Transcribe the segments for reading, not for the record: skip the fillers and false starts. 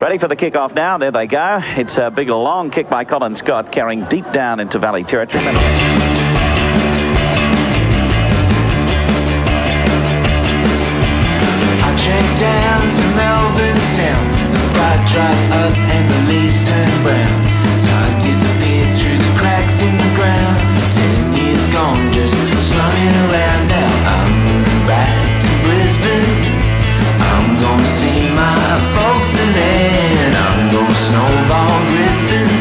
Ready for the kick-off now. There they go. It's a big, long kick by Colin Scott, carrying deep down into Valley territory. I drank down to Melbourne town. The sky dried up and the leaves turned brown. Time disappeared through the cracks in the ground. 10 years gone, just slumming around now. I'm moving back to Brisbane. I'm gonna see my folks and then I'm gonna snowball Brisbane.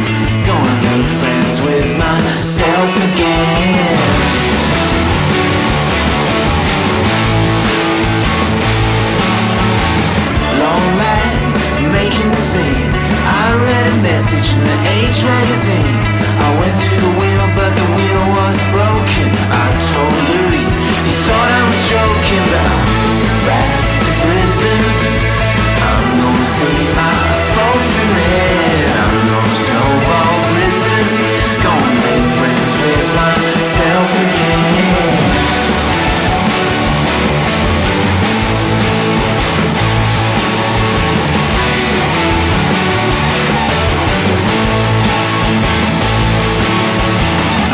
Gonna make friends with myself again. Long line, making the scene. I read a message in the Age magazine. I went to the wheel, but the wheel was broken. I told Louis, he thought I was joking, but I'm moving back to Brisbane. I'm gonna see my folks in red. I'm gonna snowball Brisbane. Gonna make friends with myself again.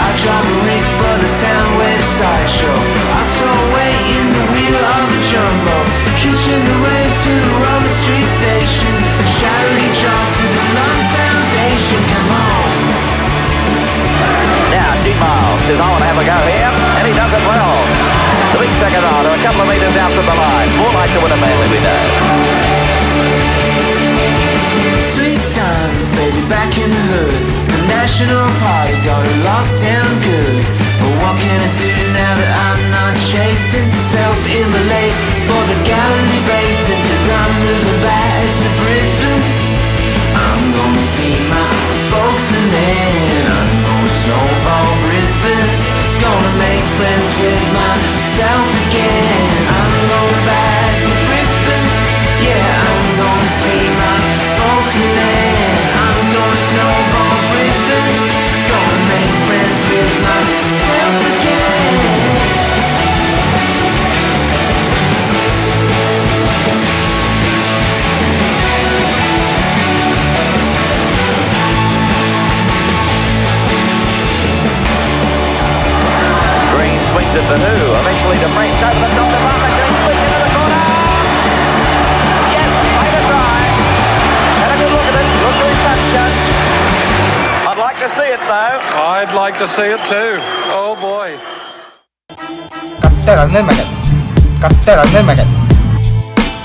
I drive a rig for the Soundwave sideshow. I saw weight in the wheel of a jumbo. Kitchen the way to the Roma Street station. Charity job for the Lung Foundation. Come on. Now, G-Miles says, I want to have a go here, and he does it well. The big second on, a couple of metres out from the line. More like to win a Manly, we know. Sweet time, baby, back in the hood. The National Party got it locked down good. But what can I do now that I'm not chasing? Self-immolate for the Galilee Basin. Cause I'm moving back to Brisbane. I'm gonna see my folks and then I'm gonna snowball Brisbane. Gonna make friends with myself again. I'm going back to Brisbane. Yeah, I'm gonna see my folks and then I'm gonna snowball Brisbane. Gonna make friends with myself again. Green swings it to who? Eventually to French over the top of Martha. Green swings into the corner. Yes, made a try. Had a good look at it. Look at his touch. I'd like to see it though. I'd like to see it too. Oh boy. Captain Nemaget. Captain Nemaget.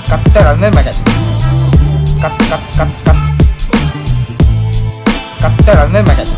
Captain Nemaget. Captain Nemaget.